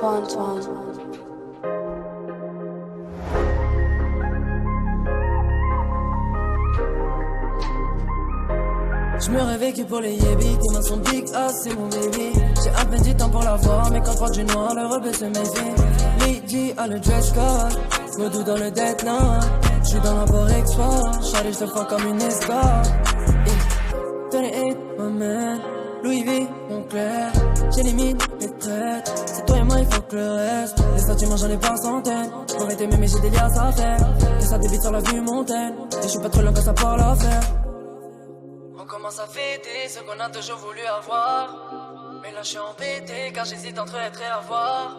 Antoine. Je me réveille que pour les yébis, tes mains sont big, ah c'est mon baby. J'ai à peine du temps pour la voir, mais quand je porte du noir, le rebelle se méfie. Lady a le dress code, me doux dans le dead note. J'suis dans l'import-export, Charlie j'te fuck comme une escorte. 28, my man, Louis V, mon clair. J'élimine les traites, c'est toi et moi, il faut que le reste. Les sentiments j'en ai par centaines, j'pourrais t'aimer mais j'ai des liasses à faire. Que ça débite sur la vue montagne, et j'suis pas trop loin quand ça parle à faire. On commence à fêter ce qu'on a toujours voulu avoir. Mais là je suis embêté car j'hésite entre être et avoir.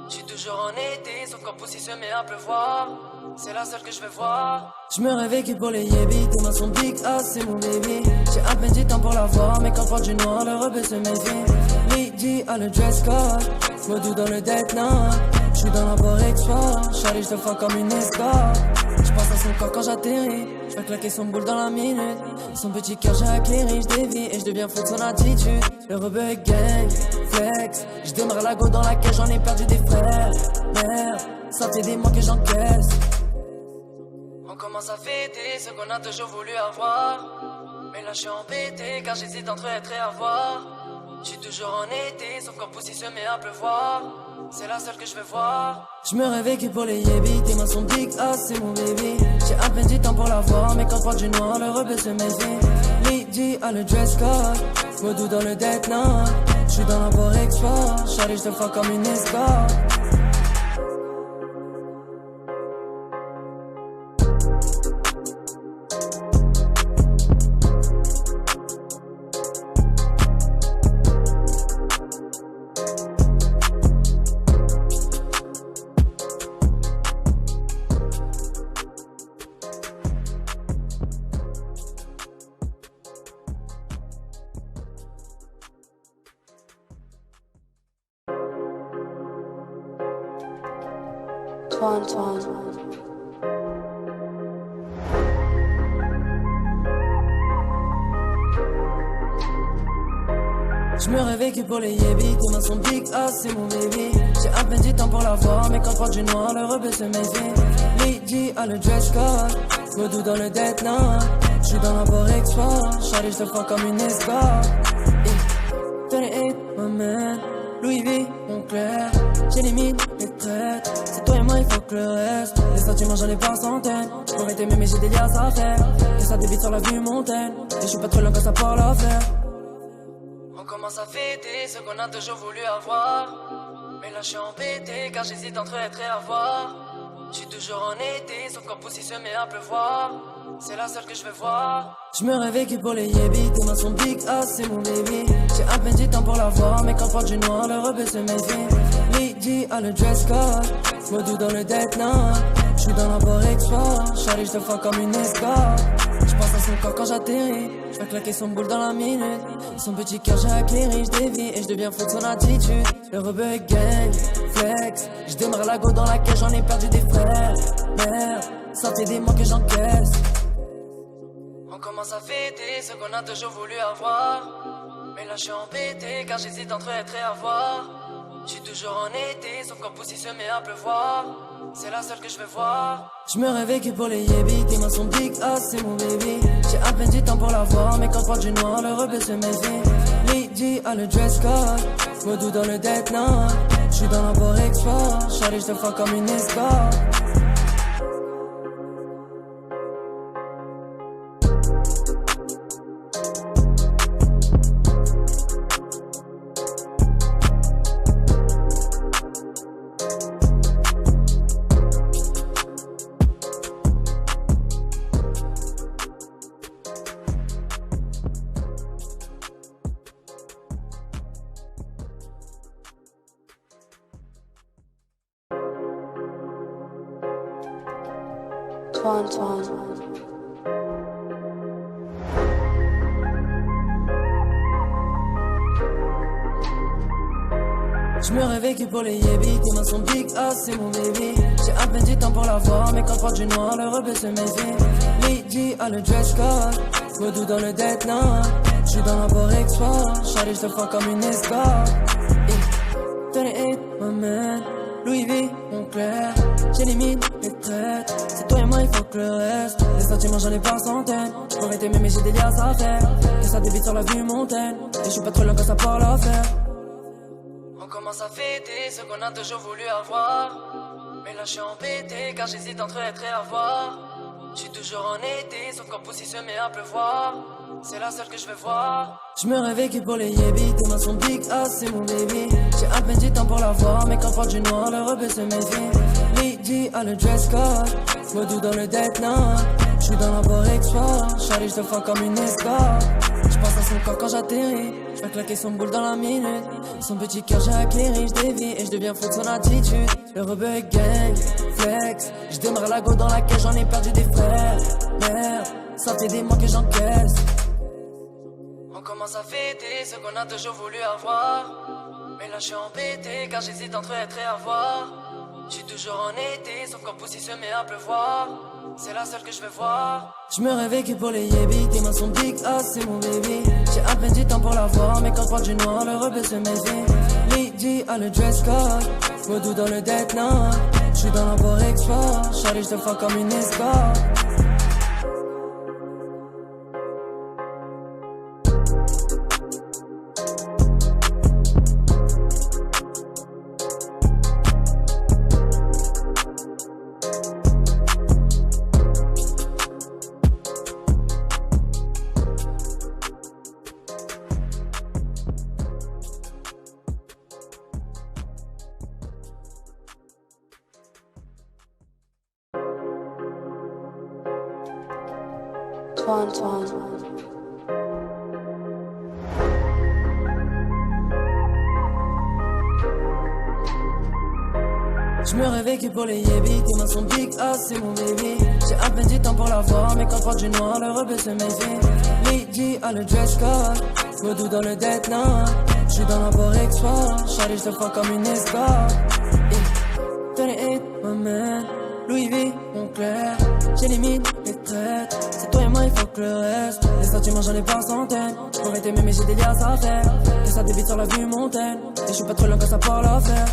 Je suis toujours en été, sauf quand pousse il se met à pleuvoir. C'est la seule que je veux voir. Je me réveille que pour les yébis, tes mains sont big, ah c'est mon baby. J'ai à peine du temps pour la voir, mais quand je porte du noir, le rebelle se méfie. Lady a le dress code, me doux dans le dead note. J'suis dans l'import-export, Charlie j'te fuck comme une escorte. J'pense à son corps quand j'atterris, j'fais claquer son boule dans la minute. Son petit cœur j'ai acquéri, j'dévie et j'deviens fou de son attitude. Le rebelle gang, flex, j'démarre la go dans laquelle j'en ai perdu des frères. Merde, sortez des mots que j'encaisse. On commence à fêter ce qu'on a toujours voulu avoir. Mais là je suis embêté car j'hésite entre être et avoir. Je suis toujours en été, sauf quand pousse il se met à pleuvoir. C'est la seule que je veux voir. Je me réveille que pour les yébis, tes mains sont big, ah c'est mon baby. J'ai à peine du temps pour la voir, mais quand je porte du noir, le rebelle se méfie. Lady a le dress code, me doux dans le dead note. J'suis dans l'import-export, Charlie j'te fuck comme une escorte. Antoine. Je me réveille que pour les yébis, tes mains sont big, ah c'est mon baby. J'ai à peine du temps pour la voir, mais quand je porte du noir, le rebelle se méfie. Lady a le dress code, me doux dans le dead note. J'suis dans l'import-export, Charlie j'te fuck comme une escorte. 28, my man, Louis V, mon clair. J'élimine les traites, c'est toi et moi, il faut que le reste. Les sentiments j'en ai par centaines, j'pourrais t'aimer mais j'ai des liasses à faire. Que ça débite sur la vue montagne, et j'suis pas trop loin quand ça parle à faire. On commence à fêter ce qu'on a toujours voulu avoir. Mais là je suis embêté car j'hésite entre être et avoir. Je suis toujours en été, sauf quand pousse il se met à pleuvoir. C'est la seule que je veux voir. Je me réveille que pour les yébis, tes mains sont big, ah c'est mon baby. J'ai à peine du temps pour la voir, mais quand je porte du noir, le rebelle se méfie. Lady a le dress code, me doux dans le dead note. J'suis dans l'import-export, Charlie j'te fuck comme une escorte. J'pense à son corps quand j'atterris, j'fais claquer son boule dans la minute. Son petit cœur j'ai acquéri, j'dévie et j'deviens fou de son attitude. Le rebelle gang, flex, j'démarre la go dans laquelle j'en ai perdu des frères. Merde, sortez des mots que j'encaisse. On commence à fêter ce qu'on a toujours voulu avoir. Mais là je suis embêté car j'hésite entre être et avoir. Je suis toujours en été, sauf quand pousse il se met à pleuvoir. C'est la seule que je veux voir. Je me réveille que pour les yébis, tes mains sont big, ah c'est mon baby. J'ai à peine du temps pour la voir, mais quand je porte du noir, le rebelle se méfie. Lady a le dress code, me doux dans le dead note. J'suis dans l'import-export, Charlie j'te fuck comme une escorte. Antoine. Je me réveille que pour les yébis, tes mains sont big, ah c'est mon baby. J'ai à peine du temps pour la voir, mais quand je porte du noir, le rebelle se méfie. Lady a le dress code, me doux dans le dead note. J'suis dans l'import-export, Charlie j'te fuck comme une escorte. 28, my man. Louis V, mon clair, j'élimine les traites. C'est toi et moi, il faut que le reste. Les sentiments, j'en ai par centaines. J'aurais t'aimer, mais j'ai des liasses à faire. Que ça débite sur la vue montagne. Et je suis pas trop loin quand ça parle à faire. On commence à fêter ce qu'on a toujours voulu avoir. Mais là, je suis embêté car j'hésite entre être et avoir. Je suis toujours en été, sauf quand pousse il se met à pleuvoir. C'est la seule que je vais voir. Je me réveille que pour les yébis. Tes mains sont big ass, c'est mon baby. J'ai à peine du temps pour la voir, mais quand je porte du noir, le rebeu se méfie. Lady a le dress code, me doux dans le death note. J'suis dans la Borex soir, Charlie j'te fends comme une escorte. J'pense à son corps quand j'atterris, j'fais claquer son boule dans la minute. Son petit cœur j'ai acquéri, j'dévie et j'deviens fou de son attitude. Le rebeu gang, flex, j'démarre la go dans laquelle j'en ai perdu des frères. Merde, ça fait des mois que j'encaisse. On commence à fêter ce qu'on a toujours voulu avoir. Mais là je suis embêté car j'hésite entre être et avoir. Je suis toujours en été, sauf quand pousse il se met à pleuvoir. C'est la seule que je vais voir. Je me réveille que pour les yébis. Tes mains sont big ass, c'est mon baby. J'ai à peine du temps pour la voir, mais quand je porte du noir, le rebeu se méfie. Lady a le dress code, me doux dans le death note. J'suis dans la Borex sport, Charlie j'te fends comme une escorte. Je me réveille que pour les yébis. Tes mains sont big ass, c'est mon baby. J'ai à peine du temps pour la voir, mais quand je porte du noir, le rebeu se méfie. Lady a le dress code, me doux dans le death note. J'suis dans la Borex soir, Charlie j'te fends comme une escorte. 28, my man, Louis V, mon clair, j'élimine les traites. C'est toi et moi, il faut que le reste. Les sentiments, j'en ai par centaines. J'aurais t'aimer, mais j'ai des liasses à faire. Que ça débite sur la vue montagne. Et je suis pas trop loin quand ça parle à faire.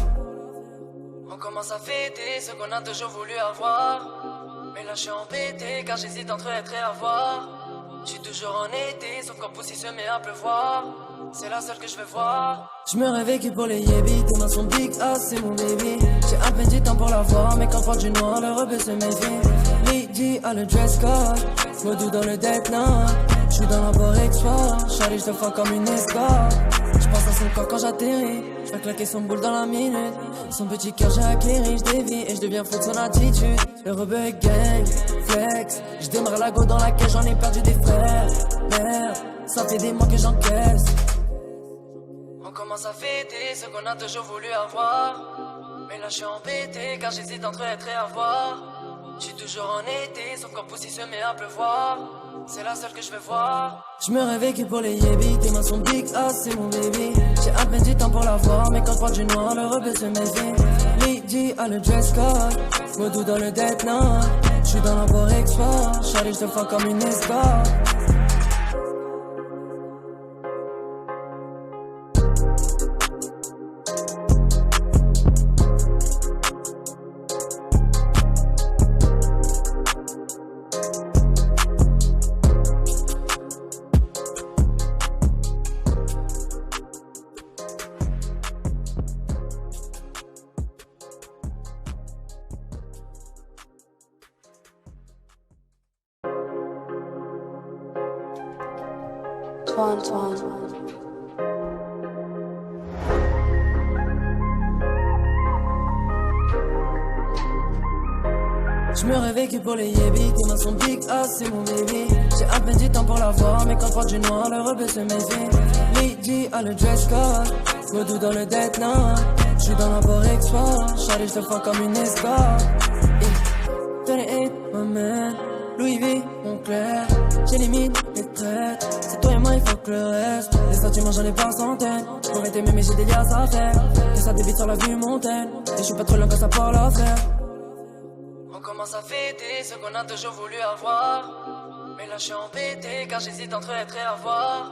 On commence à fêter ce qu'on a toujours voulu avoir. Mais là, je suis embêté car j'hésite entre être et avoir. Je suis toujours en été, sauf quand pousse il se met à pleuvoir. C'est la seule que je vais voir. Je me réveille que pour les yébis. Tes mains sont big ass, c'est mon baby. J'ai à peine du temps pour la voir, mais quand je porte du noir, le rebeu se méfie. Lady a le dress code, me doux dans le death note. J'suis dans la Borex soir, Charlie j'te fends comme une escorte. J'pense à son corps quand j'atterris, j'fais claquer son boule dans la minute. Son petit cœur j'ai acquéri, j'dévie et j'deviens fou de son attitude. Le rebeu gang, flex, j'démarre la go dans laquelle j'en ai perdu des frères. Merde, ça fait des mois que j'encaisse. On commence à fêter ce qu'on a toujours voulu avoir. Mais là je suis embêté car j'hésite entre être et avoir. Je suis toujours en été, sauf quand pousse il se met à pleuvoir. C'est la seule que je vais voir. Je me réveille que pour les yébis. Tes mains sont big ass, c'est mon baby. J'ai à peine du temps pour la voir, mais quand je porte du noir, le rebeu se méfie. Lady a le dress code, me doux dans le death note. J'suis dans la Borex sport, Charlie j'te fends comme une escorte. Je me réveille que pour les yébis. Tes mains sont big ass, c'est mon baby. J'ai à peine du temps pour la voir, mais quand je porte du noir, le rebeu se méfie. Lady a le dress code, me doux dans le death note. J'suis dans la Borex sport, Charlie j'te fends comme une escorte. 28, my man, Louis V, mon clair, j'élimine les traites. C'est toi et moi, il faut que le reste. Les sentiments, j'en ai par centaines. J'aurais t'aimer, mais j'ai des liasses à faire. Que ça débite sur la vue montagne. Et je suis pas trop loin quand ça parle à faire. On commence à fêter ce qu'on a toujours voulu avoir. Mais là, je suis embêté car j'hésite entre être et avoir.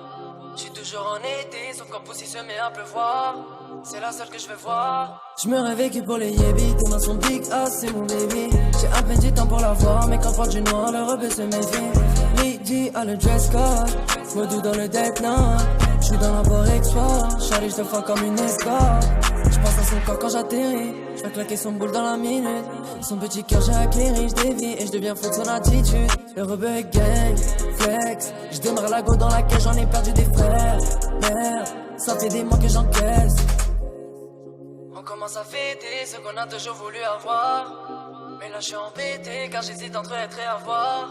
J'suis toujours en été, sauf quand Poussy se met à pleuvoir. C'est la seule que je vais voir. J'me réveille que pour les yébis, tes mains sont big ass, c'est mon baby. J'ai à peine du temps pour la voir, mais quand porte du noir, le rebelle se méfie. Lady a le dress code, Modou dans le dead night. J'suis dans la Port Export, Charlie j'te fuck comme une escorte. J'pense à son corps quand j'atterris, j'fais claquer son boule dans la minute. Son petit cœur j'ai acquéri, j'dévie et j'deviens fou de son attitude. Le rebelle gang, flex, j'démarre la go dans laquelle j'en ai perdu des frères. Merde, ça fait des mois que j'encaisse. On commence à fêter ce qu'on a toujours voulu avoir. Mais là j'suis embêté car j'hésite entre être et avoir.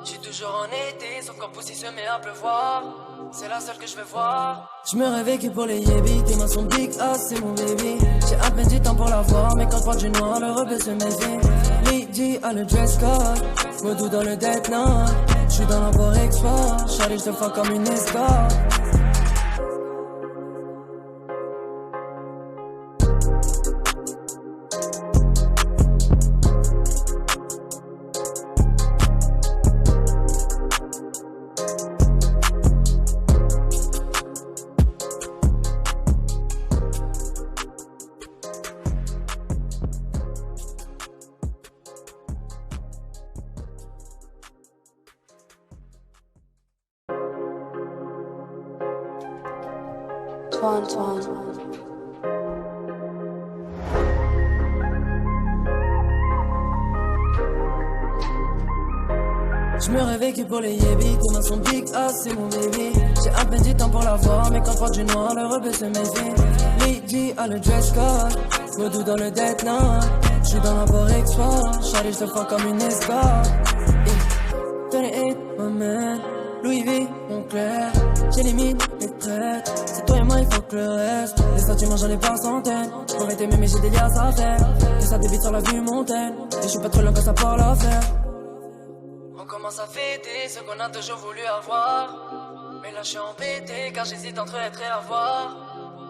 J'suis toujours en été, sauf quand Poussy se met à pleuvoir. C'est la seule que je vais voir. J'me réveille que pour les yébis, tes mains sont big ass, c'est mon baby. J'ai à peine du temps pour la voir, mais quand je porte du noir, le rebelle se méfie. Lady a le dress code, Modou dans le dead night. J'suis dans la Port Export, Charlie j'te fuck comme une escorte. J'me réveille que pour les yébis, tes mains sont big ass, c'est mon baby. J'ai à peine du temps pour la voir, mais quand porte du noir, le rebelle se méfie. Lady a le dress code, Modou dans le dead night. J'suis dans la Port Export, Charlie j'te fuck comme une escorte. 28, my man, Louis V, Moncler. J'élimine les traites, c'est toi et moi, il faut que le reste. Les sentiments j'en ai par centaines, j'pourrais t'aimer mais j'ai des liasses à faire. Que ça débite sur la vue montagne, et j'suis pas trop loin quand ça parle à faire. On commence à fêter ce qu'on a toujours voulu avoir. Mais là j'suis embêté car j'hésite entre être et avoir.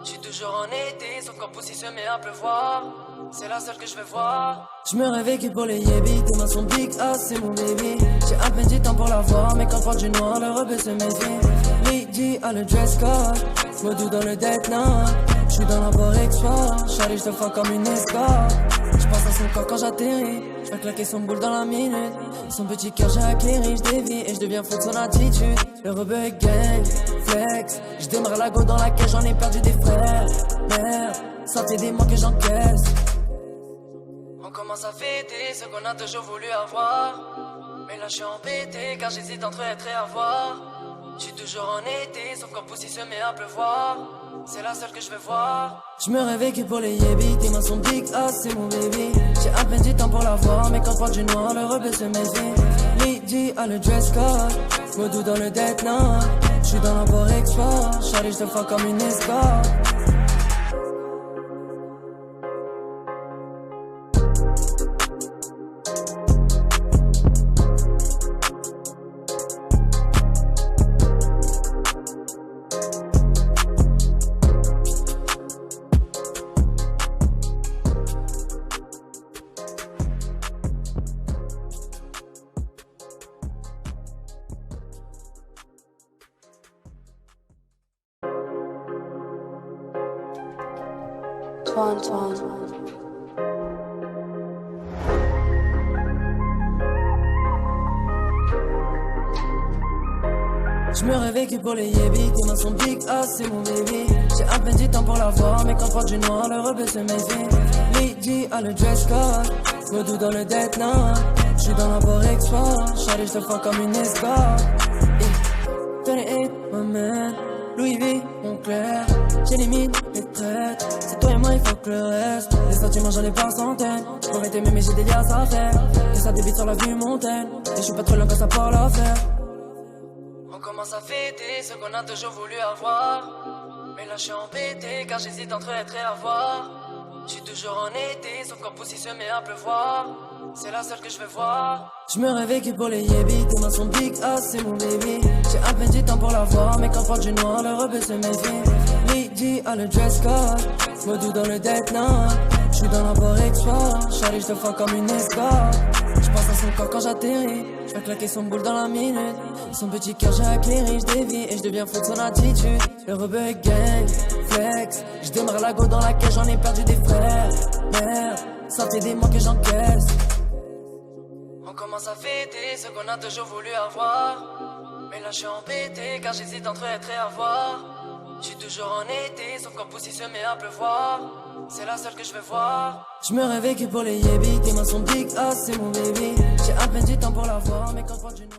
J'suis toujours en été, sauf quand Poussy se met à pleuvoir. C'est la seule que je vais voir. J'me réveille que pour les yébis, tes mains sont big ass, c'est mon baby. J'ai à peine du temps pour la voir, mais quand porte du noir, le rebelle se méfie. Lady a le dress code, Modou dans le dead night. J'suis dans la Port Export, Charlie j'te fuck comme une escorte. J'pense à son corps quand j'atterris, j'fais claquer son boule dans la minute. Son petit cœur j'ai acquéri, j'dévie et j'deviens fou de son attitude. Le rebelle gang, flex, j'démarre la go dans laquelle j'en ai perdu des frères. Merde, ça fait des mois que j'encaisse. On commence à fêter ce qu'on a toujours voulu avoir. Mais là j'suis embêté car j'hésite entre être et avoir. J'suis toujours en été, sauf quand Poussy se met à pleuvoir. C'est la seule que je vais voir. J'me réveille que pour les yébis, tes mains sont big ass, c'est mon baby. J'ai à peine du temps pour la voir, mais quand porte du noir, le rebelle se méfie. Lady a le dress code, Modou dans le dead night. J'suis dans la Port Export, Charlie j'te fuck comme une escorte. J'me réveille que pour les yébis, tes mains sont big ass, c'est mon baby. J'ai à peine du temps pour la voir, mais quand porte du noir, le rebelle se méfie. Lady a le dress code, Modou dans le dead night. J'suis dans la Port Export, Charlie j'te fuck comme une escorte. 28, my man, Louis V, Moncler. J'élimine les traites, c'est toi et moi, il faut que le reste. Les sentiments j'en ai par centaines, j'pourrais t'aimer mais j'ai des liasses à faire. Que ça débite sur la vue montagne, et j'suis pas trop loin quand ça parle à faire. On commence à fêter ce qu'on a toujours voulu avoir. Mais là j'suis embêté car j'hésite entre être et avoir. J'suis toujours en été, sauf quand Poussy se met à pleuvoir. C'est la seule que je vais voir. J'me réveille que pour les yébis, tes mains sont big ass, c'est mon baby. J'ai à peine du temps pour la voir, mais quand porte du noir, le rebelle se méfie. Lady a le dress code, Modou dans le dead night. J'suis J'suis dans la barre extra, Charlie j'te fuck comme une escorte. J'passe à son corps quand j'atterris, j'fais claquer son boule dans la minute. Son petit cœur j'ai acquéri, j'dévie et j'deviens fou de son attitude. Le rebeu gang, flex, j'démarre la go dans laquelle j'en ai perdu des frères. Merde, sortez des mots que j'encaisse. On commence à fêter ce qu'on a toujours voulu avoir. Mais là je suis embêté car j'hésite entre être et avoir. Je suis toujours en été, sauf quand pousse il se met à pleuvoir. C'est la seule que je veux voir. Je me réveille que pour les yébis, tes mains sont big ass, c'est mon baby. J'ai à peine du temps pour la voir, mais quand je vois du noir.